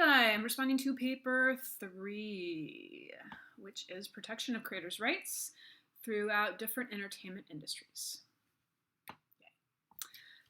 Hi, I'm responding to paper 3, which is protection of creators' rights throughout different entertainment industries. Yay.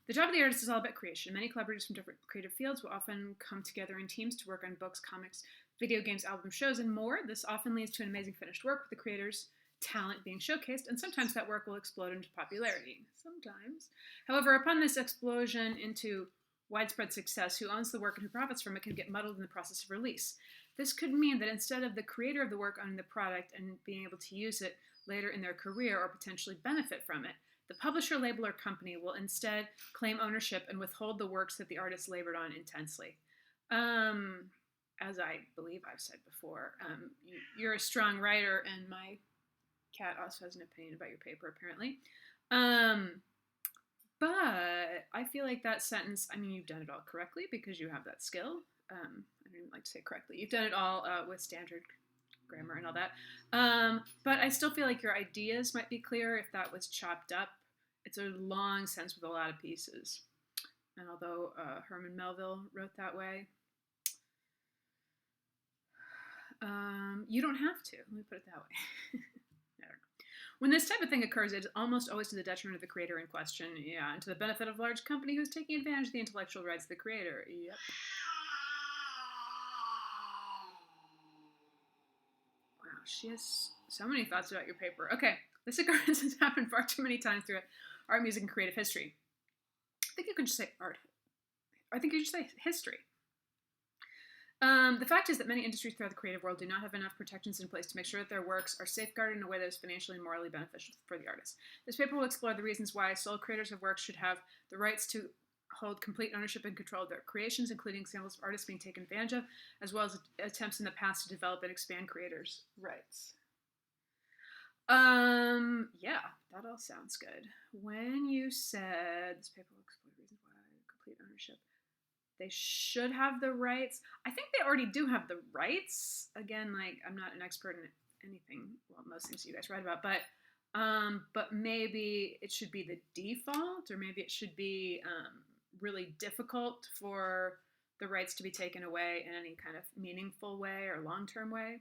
The job of the artist is all about creation. Many collaborators from different creative fields will often come together in teams to work on books, comics, video games, albums, shows, and more. This often leads to an amazing finished work with the creator's talent being showcased, and sometimes that work will explode into popularity. Sometimes. However, upon this explosion into widespread success, who owns the work and who profits from it can get muddled in the process of release. This could mean that instead of the creator of the work owning the product and being able to use it later in their career or potentially benefit from it, the publisher, label, or company will instead claim ownership and withhold the works that the artist labored on intensely. As I believe I've said before, you're a strong writer, and my cat also has an opinion about your paper, apparently. But I feel like that sentence, I mean, you've done it all correctly because you have that skill. I don't even like to say correctly. You've done it all with standard grammar and all that. But I still feel like your ideas might be clearer if that was chopped up. It's a long sentence with a lot of pieces. And although Herman Melville wrote that way, you don't have to. Let me put it that way. When this type of thing occurs, it is almost always to the detriment of the creator in question, and to the benefit of a large company who's taking advantage of the intellectual rights of the creator. Yep. Wow, she has so many thoughts about your paper. Okay, this occurrence has happened far too many times throughout art, music, and creative history. I think you could just say art. I think you should say history. The fact is that many industries throughout the creative world do not have enough protections in place to make sure that their works are safeguarded in a way that is financially and morally beneficial for the artist. This paper will explore the reasons why sole creators of works should have the rights to hold complete ownership and control of their creations, including examples of artists being taken advantage of, as well as attempts in the past to develop and expand creators' rights. Yeah, that all sounds good. When you said this paper will explore the reasons why complete ownership, they should have the rights. I think they already do have the rights. Again, like, I'm not an expert in anything, well, most things you guys write about, but maybe it should be the default, or maybe it should be really difficult for the rights to be taken away in any kind of meaningful way or long-term way.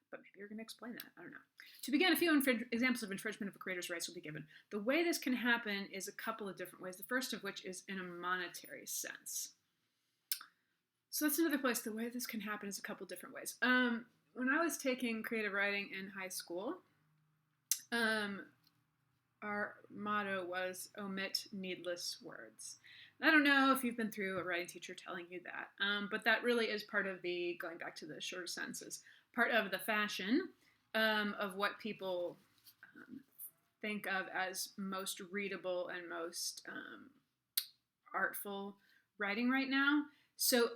But maybe you're going to explain that. I don't know. To begin, a few examples of infringement of a creator's rights will be given. The way this can happen is a couple of different ways. The first of which is in a monetary sense. So that's another place. The way this can happen is a couple different ways. When I was taking creative writing in high school, our motto was omit needless words. And I don't know if you've been through a writing teacher telling you that, but that really is part of the, going back to the shorter sentences, part of the fashion of what people think of as most readable and most artful writing right now. So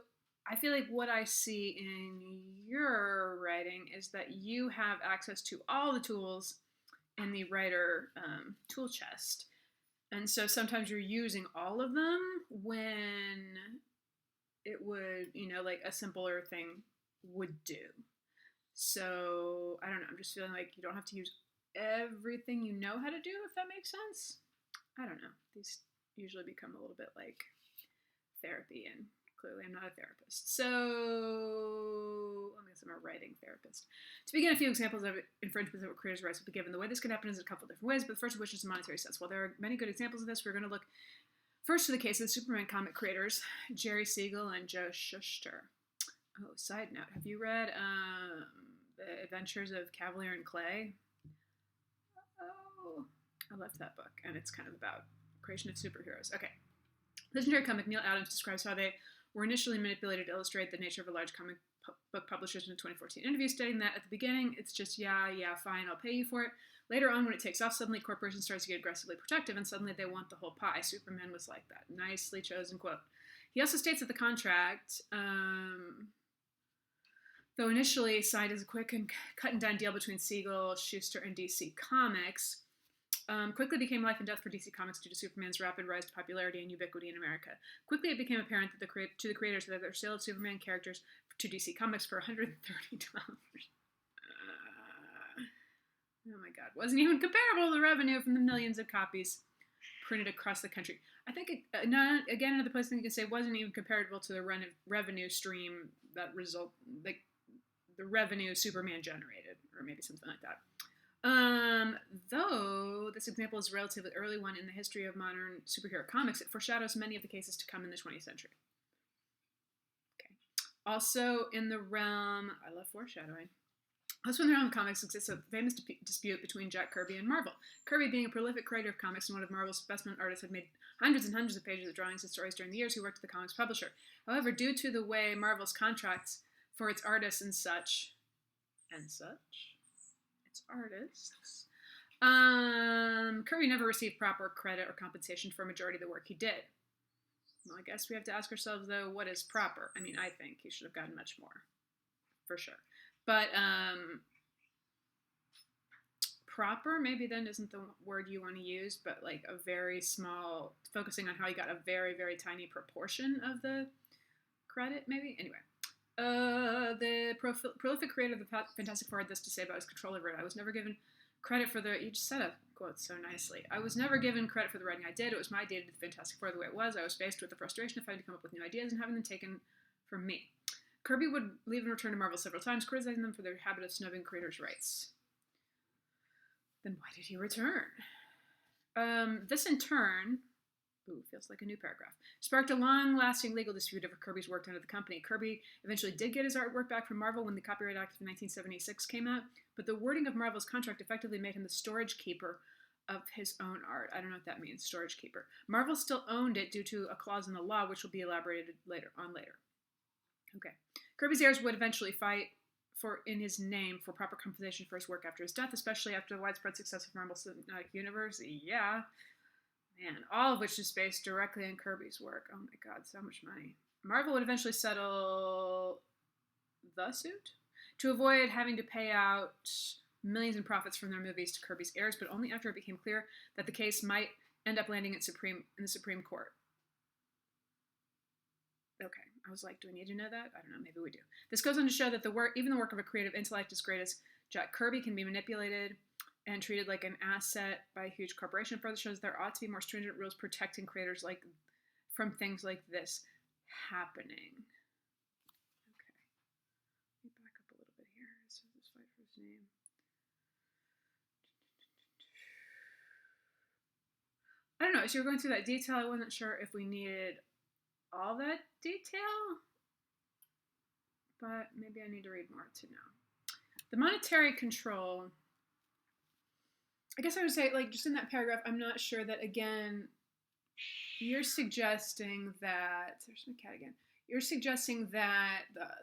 I feel like what I see in your writing is that you have access to all the tools in the writer tool chest. And so sometimes you're using all of them when it would, like a simpler thing would do. So I don't know. I'm just feeling like you don't have to use everything you know how to do, if that makes sense. I don't know. These usually become a little bit like therapy, and clearly I'm not a therapist. So I guess I'm a writing therapist. To begin, a few examples of infringements of creators' rights will be given. The way this can happen is a couple different ways, but the first of which is a monetary sense. While there are many good examples of this, we're going to look first to the case of the Superman comic creators, Jerry Siegel and Joe Shuster. Oh, side note, have you read The Adventures of Cavalier and Clay? Oh, I left that book, and it's kind of about creation of superheroes. Okay. Legendary comic Neil Adams describes how they were initially manipulated to illustrate the nature of a large comic book publishers in a 2014 interview, stating that at the beginning, it's just, yeah, fine, I'll pay you for it. Later on, when it takes off, suddenly corporations start to get aggressively protective, and suddenly they want the whole pie. Superman was like that. Nicely chosen quote. He also states that the contract, though initially signed as a quick and cut and done deal between Siegel, Schuster, and DC Comics, quickly became life and death for DC Comics due to Superman's rapid rise to popularity and ubiquity in America. Quickly, it became apparent that to the creators that their sale of Superman characters to DC Comics for $130. Oh my God, wasn't even comparable to the revenue from the millions of copies printed across the country. I think again another place thing you can say wasn't even comparable to the revenue stream that result like the revenue Superman generated, or maybe something like that. Though this example is a relatively early one in the history of modern superhero comics, it foreshadows many of the cases to come in the 20th century. Okay. Also in the realm, I love foreshadowing. Also in the realm of comics exists a famous dispute between Jack Kirby and Marvel. Kirby, being a prolific creator of comics and one of Marvel's best-known artists, had made hundreds and hundreds of pages of drawings and stories during the years he worked at the comics publisher. However, due to the way Marvel's contracts for its artists and such, its artists, Kirby never received proper credit or compensation for a majority of the work he did. Well, I guess we have to ask ourselves, though, what is proper? I mean, I think he should have gotten much more, for sure. But proper maybe then isn't the word you want to use, but like a very small, focusing on how he got a very, very tiny proportion of the credit, maybe? Anyway. The prolific creator of the Fantastic Four had this to say about his control over it. I was never given credit for the... You just said a quote so nicely. I was never given credit for the writing I did. It was my idea to do the Fantastic Four the way it was. I was faced with the frustration of having to come up with new ideas and having them taken from me. Kirby would leave and return to Marvel several times, criticizing them for their habit of snubbing creators' rights. Then why did he return? This in turn... Ooh, feels like a new paragraph. Sparked a long-lasting legal dispute over Kirby's work under the company. Kirby eventually did get his artwork back from Marvel when the Copyright Act of 1976 came out, but the wording of Marvel's contract effectively made him the storage keeper of his own art. I don't know what that means, storage keeper. Marvel still owned it due to a clause in the law, which will be elaborated later. Okay. Kirby's heirs would eventually fight in his name for proper compensation for his work after his death, especially after the widespread success of Marvel Cinematic Universe. Yeah. Man, all of which is based directly on Kirby's work. Oh my god, so much money. Marvel would eventually settle the suit to avoid having to pay out millions in profits from their movies to Kirby's heirs, but only after it became clear that the case might end up landing in the Supreme Court. Okay, I was like, do we need to know that? I don't know, maybe we do. This goes on to show that even the work of a creative intellect as great as Jack Kirby can be manipulated and treated like an asset by a huge corporation. Further shows there ought to be more stringent rules protecting creators from things like this happening. Okay. Let me back up a little bit here. So this fight for his name. I don't know. As you were going through that detail, I wasn't sure if we needed all that detail, but maybe I need to read more to know. The monetary control... I guess I would say, just in that paragraph, I'm not sure that, again, you're suggesting that, there's my cat again, you're suggesting that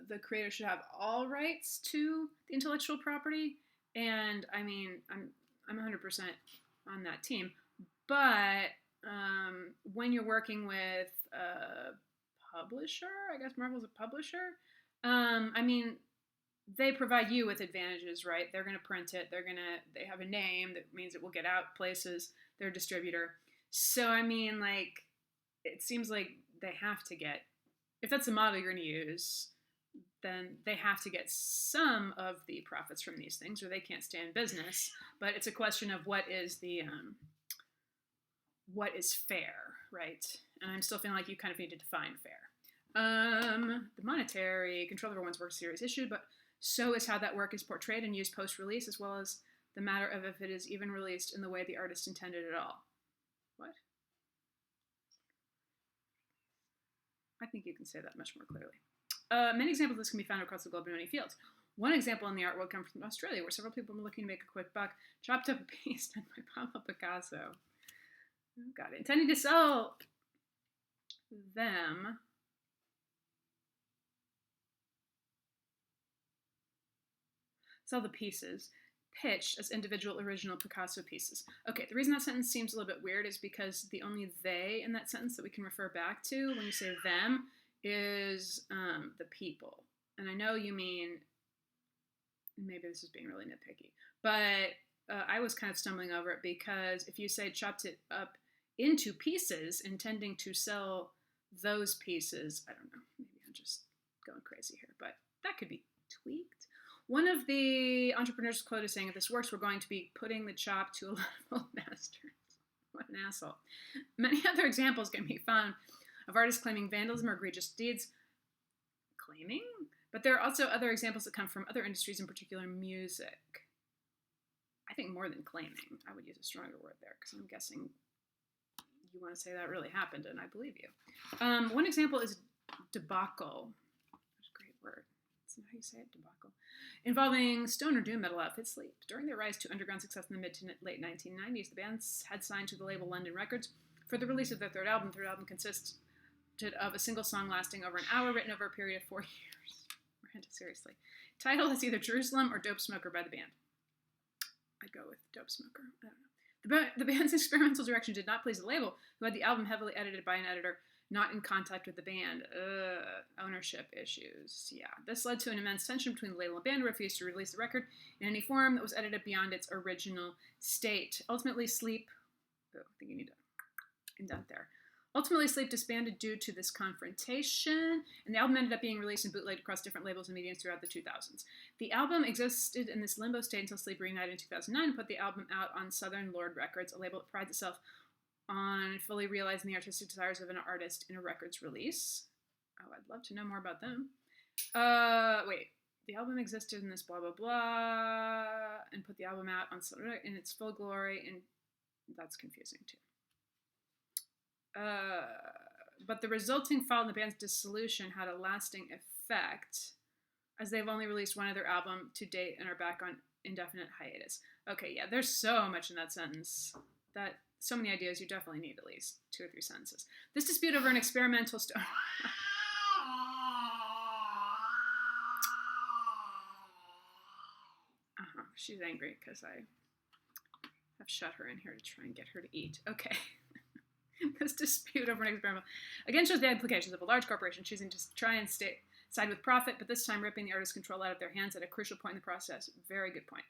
the creator should have all rights to the intellectual property, and, I mean, I'm 100% on that team, but when you're working with a publisher, I guess Marvel's a publisher, I mean... They provide you with advantages, right? They're going to print it. They have a name that means it will get out places. They're a distributor. So, I mean, it seems like they have to get, if that's the model you're going to use, then they have to get some of the profits from these things or they can't stay in business. But it's a question of what is fair, right? And I'm still feeling like you kind of need to define fair. The monetary control over one's work is a serious issue, but so is how that work is portrayed and used post-release, as well as the matter of if it is even released in the way the artist intended at all. What? I think you can say that much more clearly. Many examples of this can be found across the globe in many fields. One example in the art world comes from Australia, where several people were looking to make a quick buck, chopped up a piece done by Pablo Picasso. Oh, God, intending to sell them... Sell the pieces, pitched as individual original Picasso pieces. Okay, the reason that sentence seems a little bit weird is because the only they in that sentence that we can refer back to when you say them is the people. And I know you mean, maybe this is being really nitpicky, but I was kind of stumbling over it because if you say chopped it up into pieces, intending to sell those pieces, I don't know, maybe I'm just going crazy here, but that could be tweaked. One of the entrepreneurs quoted saying, if this works, we're going to be putting the chop to a lot of old masters. What an asshole. Many other examples can be found of artists claiming vandalism or egregious deeds. Claiming? But there are also other examples that come from other industries, in particular music. I think more than claiming. I would use a stronger word there, because I'm guessing you want to say that really happened, and I believe you. One example is debacle. That's a great word. That's not how you say it, debacle. Involving stoner doom metal outfit Sleep. During their rise to underground success in the mid to late 1990s, the band had signed to the label London Records for the release of their third album. The third album consisted of a single song lasting over an hour, written over a period of 4 years. Miranda, seriously. Title is either Jerusalem or Dope Smoker by the band. I'd go with Dope Smoker. I don't know. The band's experimental direction did not please the label, who had the album heavily edited by an editor not in contact with the band. Ownership issues. Yeah. This led to an immense tension between the label and band, who refused to release the record in any form that was edited beyond its original state. Ultimately, Sleep... Oh, I think you need to indent there. Ultimately, Sleep disbanded due to this confrontation, and the album ended up being released and bootlegged across different labels and mediums throughout the 2000s. The album existed in this limbo state until Sleep reunited in 2009 and put the album out on Southern Lord Records, a label that prides itself on fully realizing the artistic desires of an artist in a records release. Oh, I'd love to know more about them. Wait. The album existed in this blah, blah, blah, and put the album out on Southern in its full glory, and that's confusing, too. But the resulting fall in the band's dissolution had a lasting effect, as they've only released one other album to date and are back on indefinite hiatus. Okay, yeah, there's so much in that sentence. So many ideas, you definitely need at least 2 or 3 sentences. This dispute over an experimental She's angry because I have shut her in here to try and get her to eat. Okay. This dispute over an experiment again shows the implications of a large corporation choosing to try and side with profit, but this time ripping the artist's control out of their hands at a crucial point in the process. Very good point.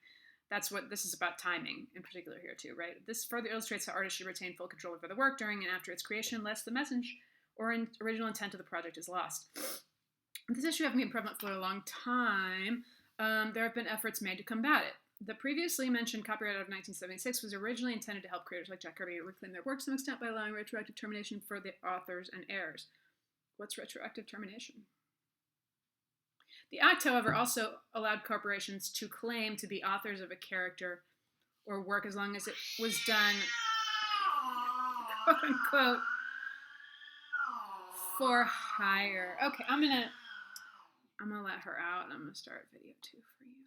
That's what this is about, timing in particular here too, right? This further illustrates how artists should retain full control over the work during and after its creation, lest the message or original intent of the project is lost. This issue having been prevalent for a long time, there have been efforts made to combat it. The previously mentioned Copyright Act of 1976 was originally intended to help creators like Jack Kirby reclaim their work to some extent by allowing retroactive termination for the authors and heirs. What's retroactive termination? The act, however, also allowed corporations to claim to be authors of a character or work as long as it was done, quote unquote, for hire. Okay, I'm gonna let her out, and I'm gonna start a video too for you.